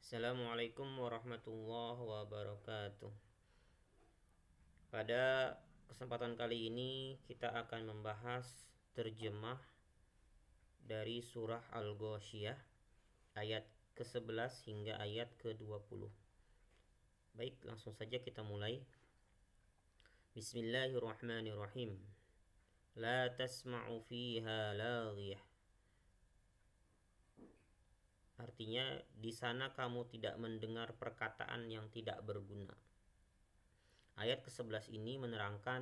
Assalamualaikum warahmatullahi wabarakatuh. Pada kesempatan kali ini kita akan membahas terjemah dari surah Al-Ghasyiyah ayat ke-11 hingga ayat ke-20. Baik, langsung saja kita mulai. Bismillahirrahmanirrahim. La tasma'u fiha laghiyah. Artinya, di sana kamu tidak mendengar perkataan yang tidak berguna. Ayat ke-11 ini menerangkan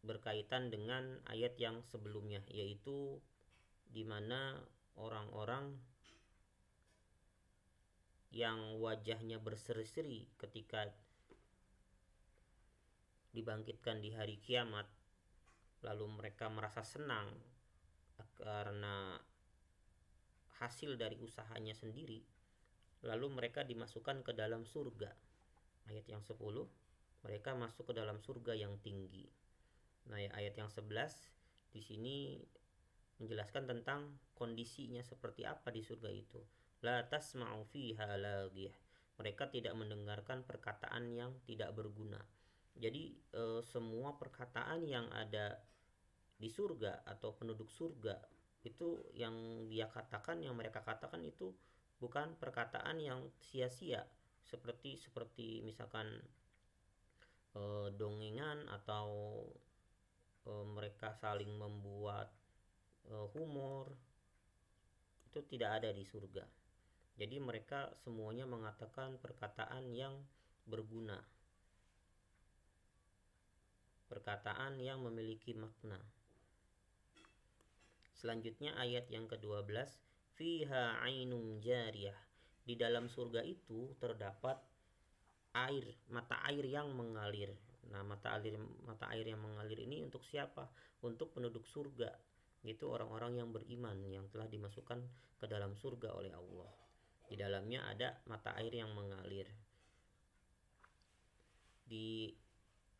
berkaitan dengan ayat yang sebelumnya, yaitu di mana orang-orang yang wajahnya berseri-seri ketika dibangkitkan di hari kiamat, lalu mereka merasa senang karena hasil dari usahanya sendiri, lalu mereka dimasukkan ke dalam surga. Ayat yang 10, mereka masuk ke dalam surga yang tinggi. Nah, ayat yang 11 di sini menjelaskan tentang kondisinya seperti apa di surga itu. La tasma'u fiha laghiyah. Mereka tidak mendengarkan perkataan yang tidak berguna. Jadi semua perkataan yang ada di surga atau penduduk surga itu yang dia katakan, yang mereka katakan itu bukan perkataan yang sia-sia, seperti misalkan dongengan atau mereka saling membuat humor. Itu tidak ada di surga. Jadi mereka semuanya mengatakan perkataan yang berguna, perkataan yang memiliki makna. Selanjutnya ayat yang ke-12, fiha ainun jariyah. Di dalam surga itu terdapat air, mata air yang mengalir. Nah, mata air yang mengalir ini untuk siapa? Untuk penduduk surga. Itu orang-orang yang beriman yang telah dimasukkan ke dalam surga oleh Allah. Di dalamnya ada mata air yang mengalir. Di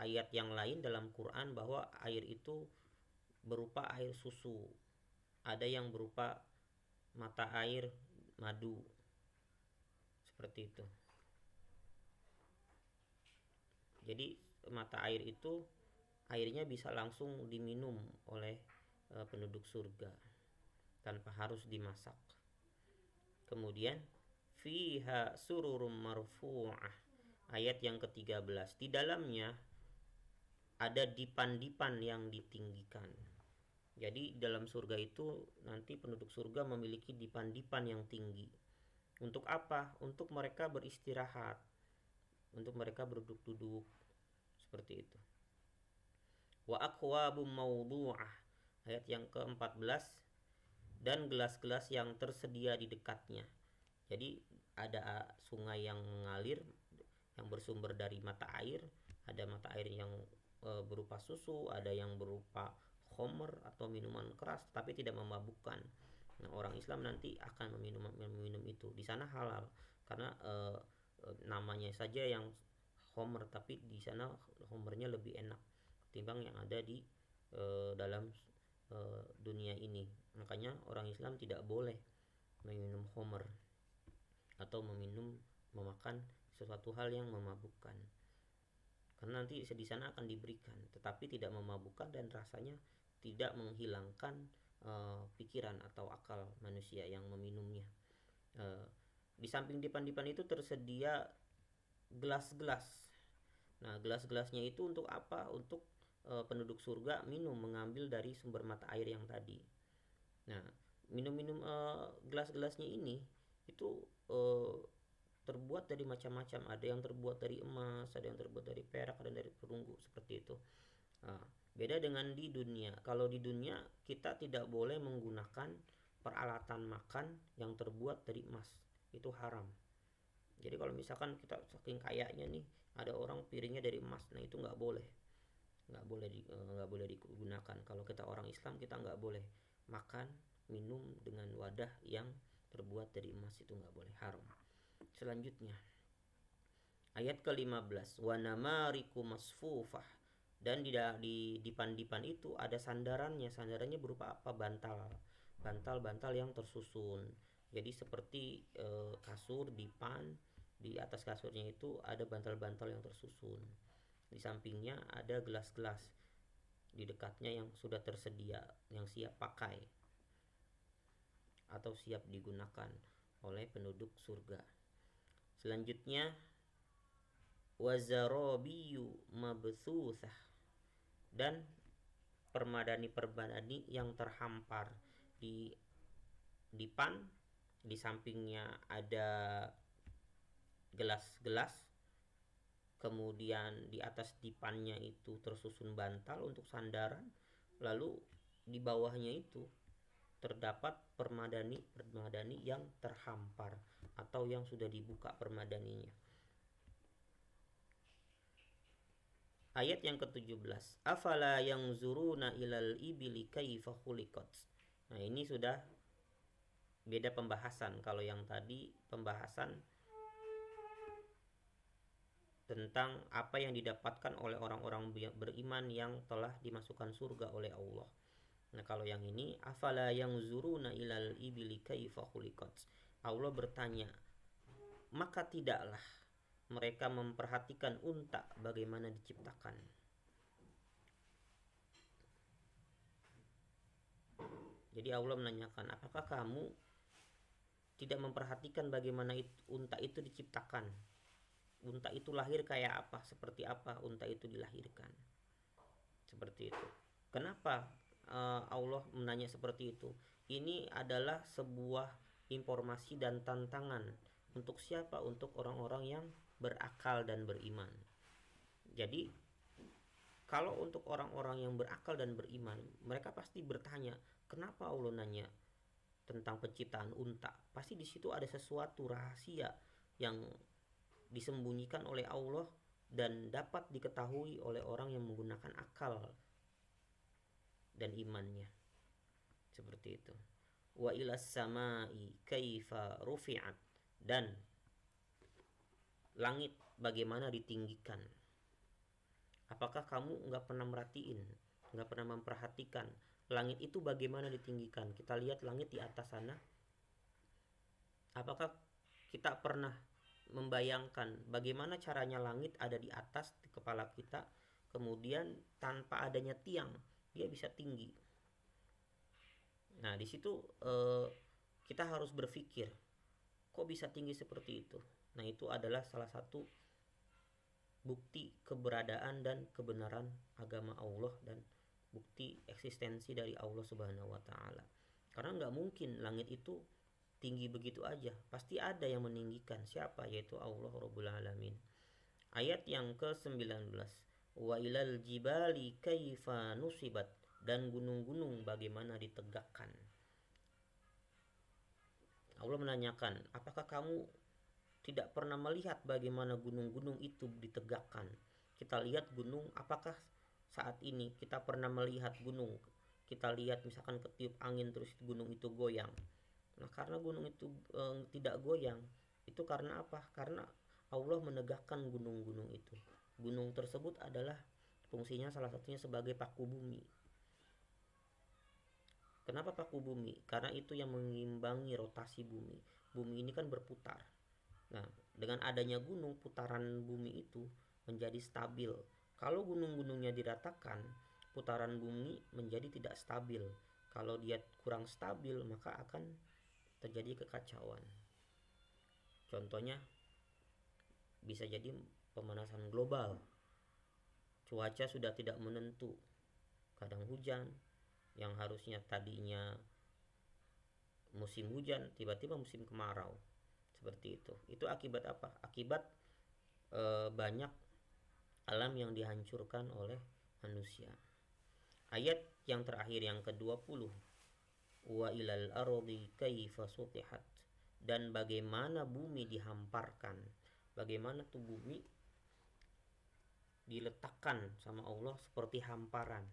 ayat yang lain dalam Quran bahwa air itu berupa air susu. Ada yang berupa mata air madu. Seperti itu. Jadi mata air itu airnya bisa langsung diminum oleh penduduk surga tanpa harus dimasak. Kemudian fiha sururum marfu'ah. Ayat yang ke-13, di dalamnya ada dipan-dipan yang ditinggikan. Jadi dalam surga itu nanti penduduk surga memiliki dipan-dipan yang tinggi. Untuk apa? Untuk mereka beristirahat, untuk mereka berduduk-duduk seperti itu. Wa akwabum mawdu'ah. Ayat yang ke-14, dan gelas-gelas yang tersedia di dekatnya. Jadi ada sungai yang mengalir yang bersumber dari mata air, ada mata air yang berupa susu, ada yang berupa khamr atau minuman keras tapi tidak memabukkan. Nah, orang Islam nanti akan meminum itu. Di sana halal karena namanya saja yang khamr, tapi di sana khamrnya lebih enak ketimbang yang ada di dalam dunia ini. Makanya orang Islam tidak boleh meminum khamr atau memakan sesuatu hal yang memabukkan. Karena nanti di sana akan diberikan, tetapi tidak memabukkan dan rasanya tidak menghilangkan pikiran atau akal manusia yang meminumnya. Di samping dipan-dipan itu tersedia gelas-gelas. Nah, gelas-gelasnya itu untuk apa? Untuk penduduk surga minum, mengambil dari sumber mata air yang tadi. Nah, minum-minum gelas-gelasnya ini itu terbuat dari macam-macam. Ada yang terbuat dari emas, ada yang terbuat dari perak, ada dari perunggu, seperti itu. Nah, beda dengan di dunia. Kalau di dunia kita tidak boleh menggunakan peralatan makan yang terbuat dari emas, itu haram. Jadi kalau misalkan kita saking kayanya nih, ada orang piringnya dari emas, nah itu nggak boleh, nggak boleh digunakan. Kalau kita orang Islam, kita nggak boleh makan minum dengan wadah yang terbuat dari emas, itu nggak boleh, haram. Selanjutnya ayat ke-15, wa namariku masfufah. Dan di dipan-dipan itu ada sandarannya. Sandarannya berupa apa? Bantal yang tersusun. Jadi seperti kasur dipan, di atas kasurnya itu ada bantal-bantal yang tersusun, di sampingnya ada gelas-gelas, di dekatnya yang sudah tersedia, yang siap pakai atau siap digunakan oleh penduduk surga. Selanjutnya wazarobiyu mabthuthah, dan permadani-permadani yang terhampar. Di dipan, di sampingnya ada gelas-gelas, kemudian di atas dipannya itu tersusun bantal untuk sandaran, lalu di bawahnya itu terdapat permadani-permadani yang terhampar atau yang sudah dibuka permadaninya. Ayat yang ke-17, afala yang zuruna ilal ibili kaifa khuliqat. Nah, ini sudah beda pembahasan. Kalau yang tadi pembahasan tentang apa yang didapatkan oleh orang-orang beriman yang telah dimasukkan surga oleh Allah. Nah, kalau yang ini afala yang zuruna ilal ibili kaifa khuliqat. Allah bertanya, maka tidaklah mereka memperhatikan unta bagaimana diciptakan. Jadi Allah menanyakan, apakah kamu tidak memperhatikan bagaimana unta itu diciptakan? Unta itu lahir kayak apa, seperti apa unta itu dilahirkan. Seperti itu. Kenapa Allah menanya seperti itu? Ini adalah sebuah informasi dan tantangan untuk siapa? Untuk orang-orang yang berakal dan beriman. Jadi kalau untuk orang-orang yang berakal dan beriman, mereka pasti bertanya, kenapa Allah nanya tentang penciptaan unta? Pasti di situ ada sesuatu rahasia yang disembunyikan oleh Allah dan dapat diketahui oleh orang yang menggunakan akal dan imannya. Seperti itu. Wa ilas samai kaifa rufi'at, dan langit bagaimana ditinggikan. Apakah kamu nggak pernah merhatiin, nggak pernah memperhatikan langit itu bagaimana ditinggikan? Kita lihat langit di atas sana. Apakah kita pernah membayangkan bagaimana caranya langit ada di atas di kepala kita, kemudian tanpa adanya tiang dia bisa tinggi? Nah, di situ kita harus berpikir, kok bisa tinggi seperti itu? Nah, itu adalah salah satu bukti keberadaan dan kebenaran agama Allah dan bukti eksistensi dari Allah Subhanahu wa taala. Karena nggak mungkin langit itu tinggi begitu aja, pasti ada yang meninggikan. Siapa? Yaitu Allah Rabbul Alamin. Ayat yang ke-19, wa ilal jibali kaifa nusibat, dan gunung-gunung bagaimana ditegakkan. Allah menanyakan, apakah kamu tidak pernah melihat bagaimana gunung-gunung itu ditegakkan? Kita lihat gunung, apakah saat ini kita pernah melihat gunung? Kita lihat misalkan ketiup angin terus gunung itu goyang. Nah, karena gunung itu tidak goyang, itu karena apa? Karena Allah menegakkan gunung-gunung itu. Gunung tersebut adalah fungsinya salah satunya sebagai paku bumi. Kenapa paku bumi? Karena itu yang mengimbangi rotasi bumi. Bumi ini kan berputar. Nah, dengan adanya gunung, putaran bumi itu menjadi stabil. Kalau gunung-gunungnya diratakan, putaran bumi menjadi tidak stabil. Kalau dia kurang stabil, maka akan terjadi kekacauan. Contohnya bisa jadi pemanasan global. Cuaca sudah tidak menentu. Kadang hujan, yang harusnya tadinya musim hujan tiba-tiba musim kemarau. Seperti itu. Itu akibat apa? Akibat banyak alam yang dihancurkan oleh manusia. Ayat yang terakhir yang ke-20, wa ilal ardi kaifa sutihat, dan bagaimana bumi dihamparkan. Bagaimana tuh bumi diletakkan sama Allah seperti hamparan.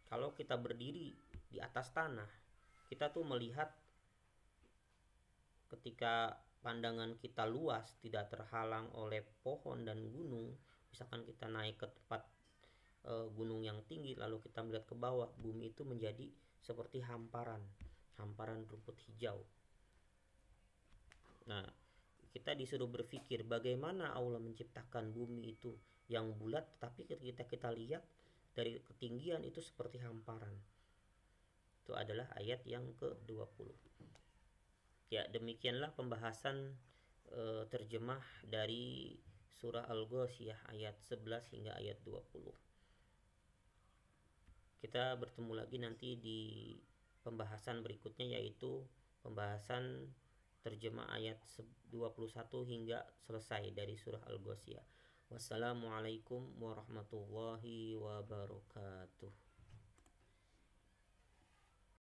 Kalau kita berdiri di atas tanah, kita tuh melihat ketika pandangan kita luas, tidak terhalang oleh pohon dan gunung. Misalkan kita naik ke tempat gunung yang tinggi, lalu kita melihat ke bawah, bumi itu menjadi seperti hamparan rumput hijau. Nah, kita disuruh berpikir bagaimana Allah menciptakan bumi itu yang bulat, tapi ketika kita lihat dari ketinggian itu seperti hamparan. Itu adalah ayat yang ke-20. Ya, demikianlah pembahasan terjemah dari surah Al-Ghasyiyah ayat 11 hingga ayat 20. Kita bertemu lagi nanti di pembahasan berikutnya, yaitu pembahasan terjemah ayat 21 hingga selesai dari surah Al-Ghasyiyah. Wassalamualaikum warahmatullahi wabarakatuh.